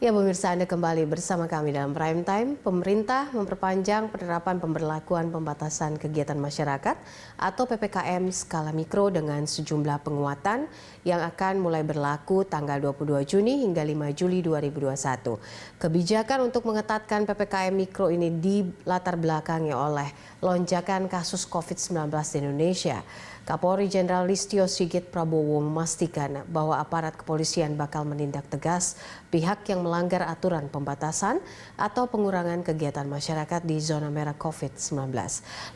Ya, pemirsa, Anda kembali bersama kami dalam Prime Time. Pemerintah memperpanjang penerapan pemberlakuan pembatasan kegiatan masyarakat atau PPKM skala mikro dengan sejumlah penguatan yang akan mulai berlaku tanggal 22 Juni hingga 5 Juli 2021. Kebijakan untuk mengetatkan PPKM mikro ini dilatar belakangi oleh lonjakan kasus COVID-19 di Indonesia. Kapolri Jenderal Listio Sigit Prabowo memastikan bahwa aparat kepolisian bakal menindak tegas pihak yang melanggar aturan pembatasan atau pengurangan kegiatan masyarakat di zona merah COVID-19.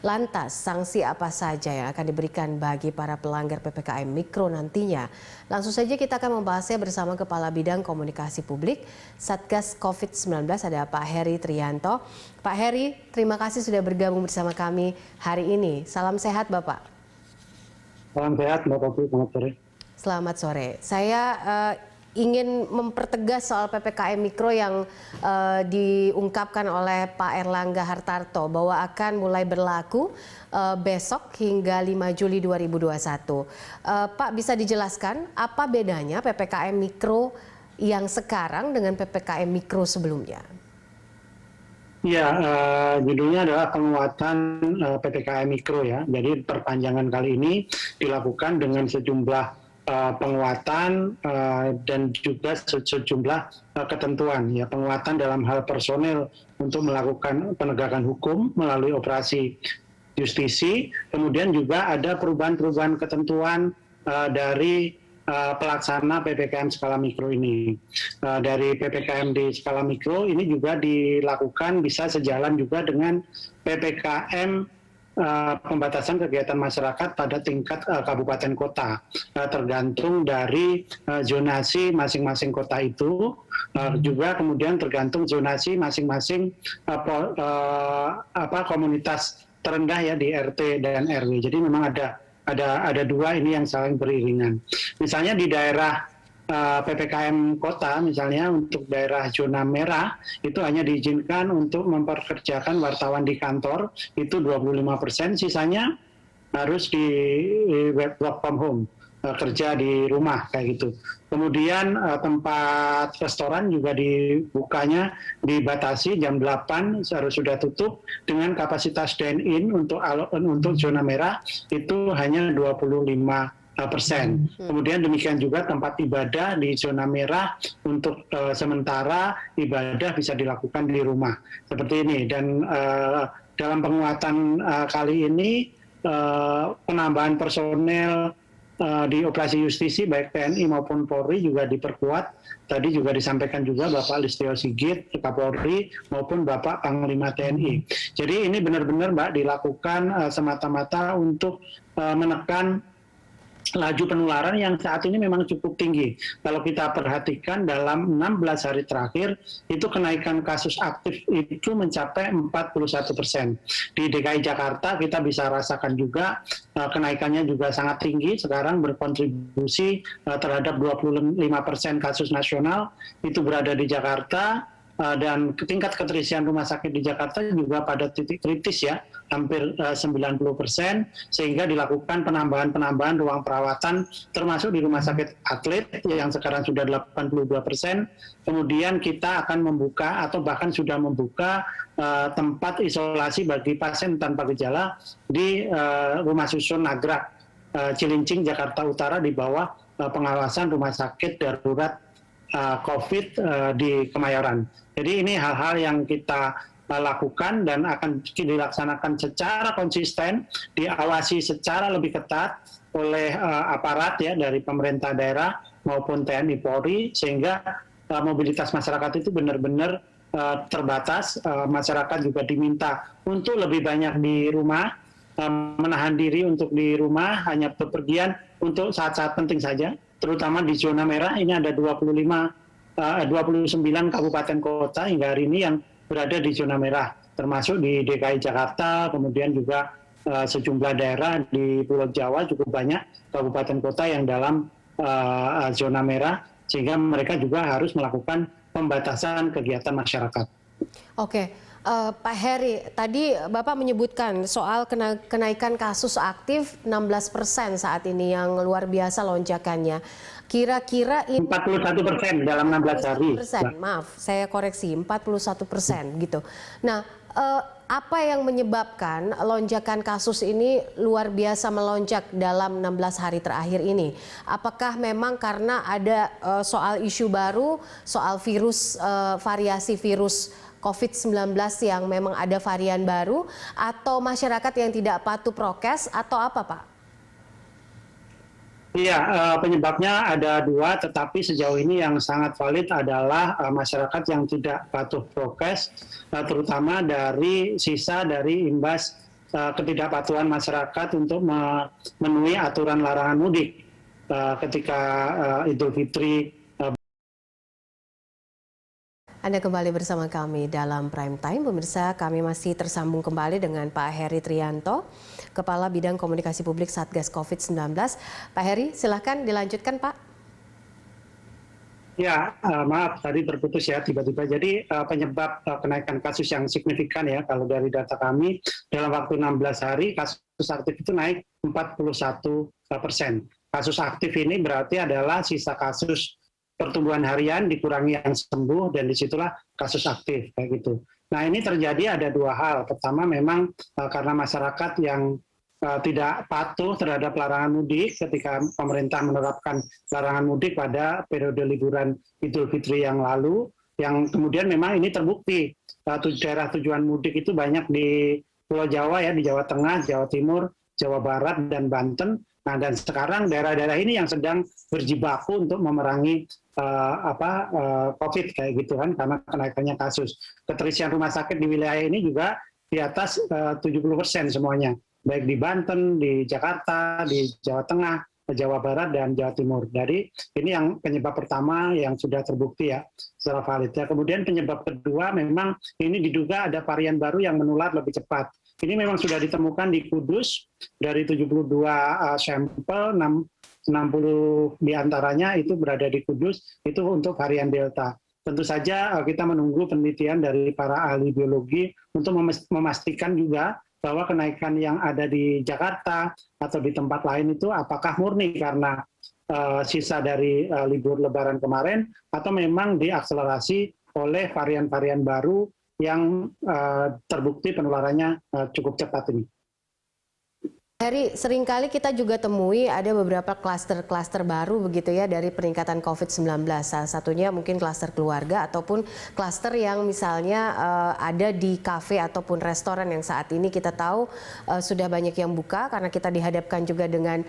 Lantas, sanksi apa saja yang akan diberikan bagi para pelanggar PPKM Mikro nantinya? Langsung saja kita akan membahasnya bersama Kepala Bidang Komunikasi Publik Satgas COVID-19, ada Pak Heri Trianto. Pak Heri, terima kasih sudah bergabung bersama kami hari ini. Salam sehat, Bapak. Salam sehat, Mbak Popi. Selamat sore. Selamat sore. Saya ingin mempertegas soal PPKM Mikro yang diungkapkan oleh Pak Erlangga Hartarto bahwa akan mulai berlaku besok hingga 5 Juli 2021. Pak, bisa dijelaskan apa bedanya PPKM Mikro yang sekarang dengan PPKM Mikro sebelumnya? Ya, judulnya adalah penguatan PPKM Mikro ya. Jadi perpanjangan kali ini dilakukan dengan sejumlah penguatan dan juga sejumlah ketentuan ya, penguatan dalam hal personel untuk melakukan penegakan hukum melalui operasi justisi, kemudian juga ada perubahan-perubahan ketentuan dari pelaksana PPKM skala mikro ini. Dari PPKM di skala mikro ini juga dilakukan bisa sejalan juga dengan PPKM pembatasan kegiatan masyarakat pada tingkat kabupaten kota, tergantung dari zonasi masing-masing kota itu, juga kemudian tergantung zonasi masing-masing komunitas terendah ya di RT dan RW. Jadi memang ada dua ini yang saling beriringan. Misalnya di daerah PPKM kota, misalnya untuk daerah zona merah, itu hanya diizinkan untuk memperkerjakan wartawan di kantor, itu 25%, sisanya harus di work from home, kerja di rumah kayak gitu. Kemudian tempat restoran juga dibukanya dibatasi jam 8 harus sudah tutup dengan kapasitas dine-in untuk zona merah itu hanya 25%. Kemudian demikian juga tempat ibadah di zona merah untuk sementara ibadah bisa dilakukan di rumah. Seperti ini. Dan dalam penguatan kali ini penambahan personel di operasi justisi baik TNI maupun Polri juga diperkuat. Tadi juga disampaikan juga Bapak Listio Sigit Kapolri maupun Bapak Panglima TNI. Jadi ini benar-benar Mbak dilakukan semata-mata untuk menekan laju penularan yang saat ini memang cukup tinggi. Kalau kita perhatikan dalam 16 hari terakhir, itu kenaikan kasus aktif itu mencapai 41%. Di DKI Jakarta kita bisa rasakan juga kenaikannya juga sangat tinggi, sekarang berkontribusi terhadap 25% kasus nasional, itu berada di Jakarta. Dan tingkat keterisian rumah sakit di Jakarta juga pada titik kritis ya, hampir 90%, sehingga dilakukan penambahan ruang perawatan termasuk di rumah sakit atlet yang sekarang sudah 82%. Kemudian kita akan membuka atau bahkan sudah membuka tempat isolasi bagi pasien tanpa gejala di Rumah Susun Nagrak Cilincing Jakarta Utara di bawah pengawasan Rumah Sakit Darurat COVID di Kemayoran. Jadi ini hal-hal yang kita lakukan dan akan dilaksanakan secara konsisten, diawasi secara lebih ketat oleh aparat ya dari pemerintah daerah maupun TNI Polri, sehingga mobilitas masyarakat itu benar-benar terbatas. Masyarakat juga diminta untuk lebih banyak di rumah, menahan diri untuk di rumah, hanya bepergian untuk saat-saat penting saja. Terutama di zona merah ini ada 29 kabupaten kota hingga hari ini yang berada di zona merah, termasuk di DKI Jakarta, kemudian juga sejumlah daerah di Pulau Jawa cukup banyak kabupaten kota yang dalam zona merah, sehingga mereka juga harus melakukan pembatasan kegiatan masyarakat. Oke, Pak Heri, tadi Bapak menyebutkan soal kenaikan kasus aktif 16% saat ini yang luar biasa lonjakannya. Kira-kira ini 41% dalam 16 hari. 41%, maaf, saya koreksi, 41% gitu. Nah, apa yang menyebabkan lonjakan kasus ini luar biasa melonjak dalam 16 hari terakhir ini? Apakah memang karena ada soal isu baru, soal virus, variasi virus COVID-19 yang memang ada varian baru, atau masyarakat yang tidak patuh prokes, atau apa Pak? Iya, penyebabnya ada dua, tetapi sejauh ini yang sangat valid adalah masyarakat yang tidak patuh prokes, terutama dari sisa dari imbas ketidakpatuhan masyarakat untuk memenuhi aturan larangan mudik ketika Idul Fitri. Anda kembali bersama kami dalam Prime Time. Pemirsa, kami masih tersambung kembali dengan Pak Heri Trianto, Kepala Bidang Komunikasi Publik Satgas COVID-19. Pak Heri, silahkan dilanjutkan Pak. Ya, maaf tadi terputus ya tiba-tiba. Jadi penyebab kenaikan kasus yang signifikan ya, kalau dari data kami, dalam waktu 16 hari kasus aktif itu naik 41%. Kasus aktif ini berarti adalah sisa kasus pertumbuhan harian dikurangi yang sembuh, dan disitulah kasus aktif kayak gitu. Nah, ini terjadi ada dua hal. Pertama, memang karena masyarakat yang tidak patuh terhadap larangan mudik ketika pemerintah menerapkan larangan mudik pada periode liburan Idul Fitri yang lalu, yang kemudian memang ini terbukti daerah tujuan mudik itu banyak di Pulau Jawa ya, di Jawa Tengah, Jawa Timur, Jawa Barat, dan Banten. Nah, dan sekarang daerah-daerah ini yang sedang berjibaku untuk memerangi COVID kayak gitu kan, karena kenaikannya kasus. Keterisian rumah sakit di wilayah ini juga di atas 70% semuanya, baik di Banten, di Jakarta, di Jawa Tengah, Jawa Barat, dan Jawa Timur. Jadi ini yang penyebab pertama yang sudah terbukti ya secara valid. Ya, kemudian penyebab kedua memang ini diduga ada varian baru yang menular lebih cepat. Ini memang sudah ditemukan di Kudus dari 72 sampel, 60 diantaranya itu berada di Kudus, itu untuk varian Delta. Tentu saja kita menunggu penelitian dari para ahli biologi untuk memastikan juga bahwa kenaikan yang ada di Jakarta atau di tempat lain itu apakah murni karena sisa dari libur Lebaran kemarin, atau memang diakselerasi oleh varian-varian baru yang terbukti penularannya cukup cepat ini. Heri, seringkali kita juga temui ada beberapa klaster-klaster baru begitu ya dari peningkatan COVID-19. Salah satunya mungkin klaster keluarga ataupun klaster yang misalnya ada di kafe ataupun restoran yang saat ini kita tahu sudah banyak yang buka karena kita dihadapkan juga dengan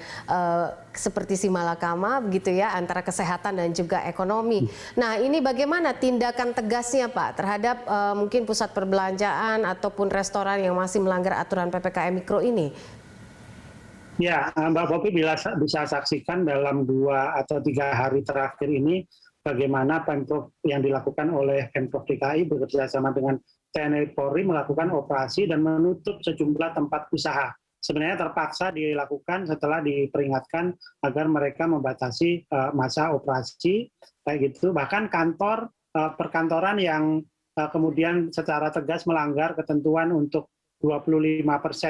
seperti si malakama begitu ya, antara kesehatan dan juga ekonomi. Nah, ini bagaimana tindakan tegasnya Pak terhadap mungkin pusat perbelanjaan ataupun restoran yang masih melanggar aturan PPKM Mikro ini? Ya, Mbak Popi bisa saksikan dalam 2 atau 3 hari terakhir ini bagaimana Pemprov yang dilakukan oleh Pemprov DKI bekerjasama dengan TNI Polri melakukan operasi dan menutup sejumlah tempat usaha. Sebenarnya terpaksa dilakukan setelah diperingatkan agar mereka membatasi masa operasi kayak gitu. Bahkan kantor perkantoran yang kemudian secara tegas melanggar ketentuan untuk 25%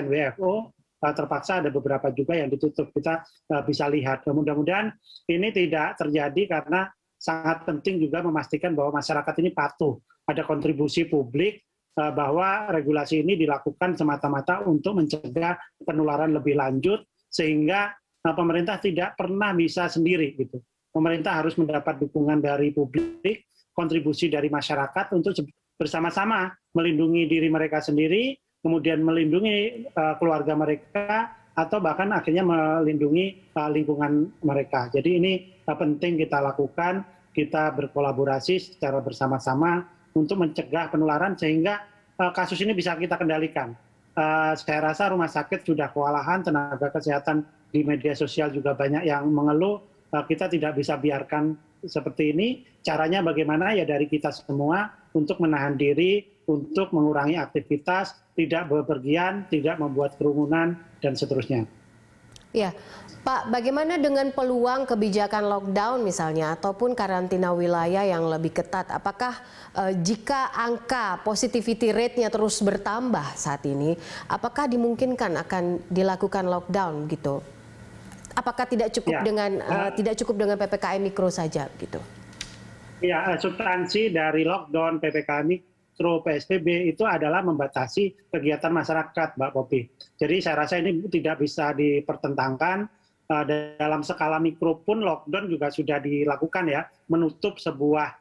WFO, terpaksa ada beberapa juga yang ditutup. Kita bisa lihat. Mudah-mudahan ini tidak terjadi karena sangat penting juga memastikan bahwa masyarakat ini patuh. Ada kontribusi publik bahwa regulasi ini dilakukan semata-mata untuk mencegah penularan lebih lanjut, sehingga pemerintah tidak pernah bisa sendiri gitu. Pemerintah harus mendapat dukungan dari publik, kontribusi dari masyarakat untuk bersama-sama melindungi diri mereka sendiri, kemudian melindungi keluarga mereka, atau bahkan akhirnya melindungi lingkungan mereka. Jadi ini penting kita lakukan, kita berkolaborasi secara bersama-sama untuk mencegah penularan sehingga kasus ini bisa kita kendalikan. Saya rasa rumah sakit sudah kewalahan, tenaga kesehatan di media sosial juga banyak yang mengeluh, kita tidak bisa biarkan seperti ini. Caranya bagaimana ya dari kita semua untuk menahan diri, untuk mengurangi aktivitas, tidak bepergian, tidak membuat kerumunan, dan seterusnya. Ya, Pak, bagaimana dengan peluang kebijakan lockdown misalnya ataupun karantina wilayah yang lebih ketat? Apakah jika angka positivity rate-nya terus bertambah saat ini, apakah dimungkinkan akan dilakukan lockdown gitu? Apakah Ya, tidak cukup dengan PPKM mikro saja gitu? ya, substansi dari lockdown, PPKM Mikro, PSBB itu adalah membatasi kegiatan masyarakat, Mbak Popi. Jadi saya rasa ini tidak bisa dipertentangkan. Dalam skala mikro pun lockdown juga sudah dilakukan ya, menutup sebuah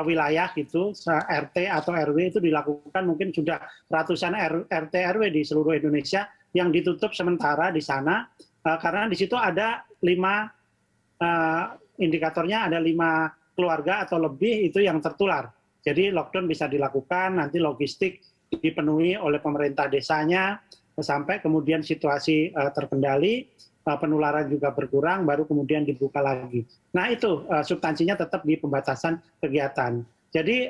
wilayah gitu, RT atau RW itu dilakukan mungkin sudah ratusan RT RW di seluruh Indonesia yang ditutup sementara di sana karena di situ ada 5 indikatornya, ada 5 keluarga atau lebih itu yang tertular. Jadi lockdown bisa dilakukan, nanti logistik dipenuhi oleh pemerintah desanya, sampai kemudian situasi terkendali, penularan juga berkurang, baru kemudian dibuka lagi. Nah itu substansinya tetap di pembatasan kegiatan. Jadi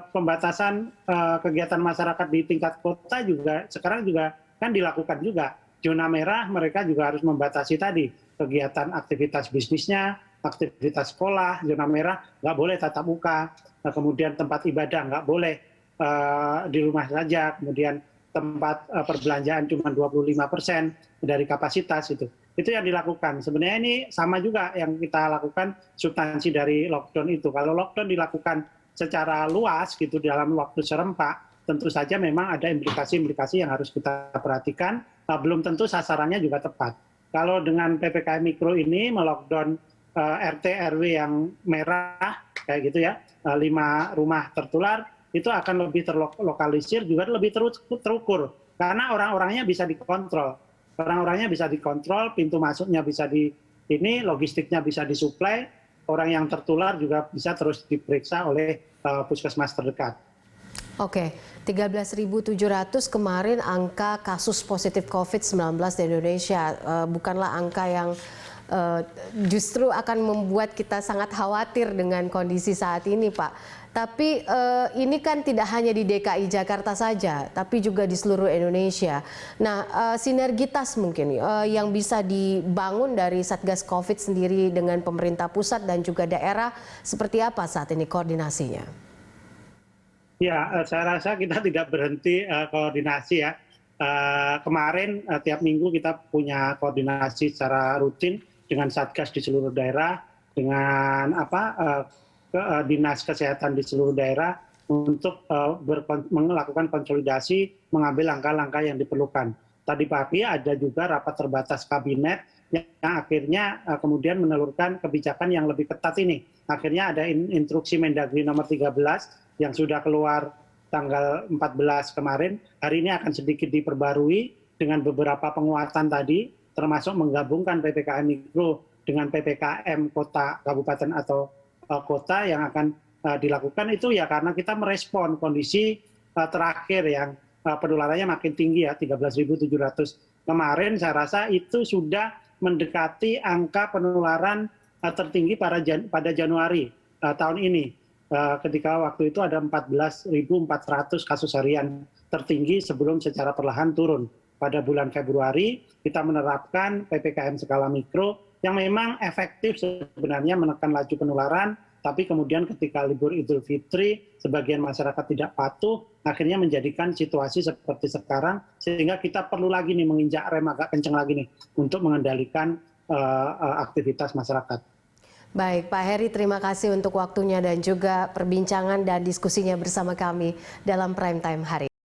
pembatasan kegiatan masyarakat di tingkat kota juga sekarang juga kan dilakukan juga. Zona merah mereka juga harus membatasi tadi kegiatan aktivitas bisnisnya, aktivitas sekolah. Zona merah nggak boleh tatap muka, kemudian tempat ibadah nggak boleh di rumah saja, kemudian tempat perbelanjaan cuma 25% dari kapasitas itu yang dilakukan. Sebenarnya ini sama juga yang kita lakukan substansi dari lockdown itu. Kalau lockdown dilakukan secara luas gitu dalam waktu serempak, tentu saja memang ada implikasi-implikasi yang harus kita perhatikan. Belum tentu sasarannya juga tepat. Kalau dengan PPKM Mikro ini melockdown RT RW yang merah kayak gitu ya, 5 rumah tertular, itu akan lebih terlokalisir, juga lebih terukur karena orang-orangnya bisa dikontrol. Orang-orangnya bisa dikontrol, pintu masuknya bisa logistiknya bisa disuplai, orang yang tertular juga bisa terus diperiksa oleh puskesmas terdekat. Oke, 13.700 kemarin angka kasus positif COVID-19 di Indonesia. Bukanlah angka yang justru akan membuat kita sangat khawatir dengan kondisi saat ini, Pak. Tapi ini kan tidak hanya di DKI Jakarta saja, tapi juga di seluruh Indonesia. Nah, sinergitas mungkin yang bisa dibangun dari Satgas COVID sendiri dengan pemerintah pusat dan juga daerah, seperti apa saat ini koordinasinya? Ya, saya rasa kita tidak berhenti koordinasi ya. Kemarin tiap minggu kita punya koordinasi secara rutin dengan Satgas di seluruh daerah, dengan Dinas Kesehatan di seluruh daerah untuk melakukan konsolidasi, mengambil langkah-langkah yang diperlukan. Tadi pagi ada juga rapat terbatas kabinet yang akhirnya kemudian menelurkan kebijakan yang lebih ketat ini. Akhirnya ada instruksi Mendagri nomor 13 yang sudah keluar tanggal 14 kemarin, hari ini akan sedikit diperbarui dengan beberapa penguatan tadi, termasuk menggabungkan PPKM Mikro dengan PPKM kota, kabupaten atau kota yang akan dilakukan itu ya karena kita merespon kondisi terakhir yang penularannya makin tinggi ya, 13.700. Kemarin saya rasa itu sudah mendekati angka penularan tertinggi pada Januari tahun ini. Ketika waktu itu ada 14.400 kasus harian tertinggi sebelum secara perlahan turun. Pada bulan Februari kita menerapkan PPKM skala mikro yang memang efektif sebenarnya menekan laju penularan, tapi kemudian ketika libur Idul Fitri sebagian masyarakat tidak patuh, akhirnya menjadikan situasi seperti sekarang sehingga kita perlu lagi nih menginjak rem agak kencang lagi nih untuk mengendalikan aktivitas masyarakat. Baik, Pak Heri, terima kasih untuk waktunya dan juga perbincangan dan diskusinya bersama kami dalam Prime Time hari ini.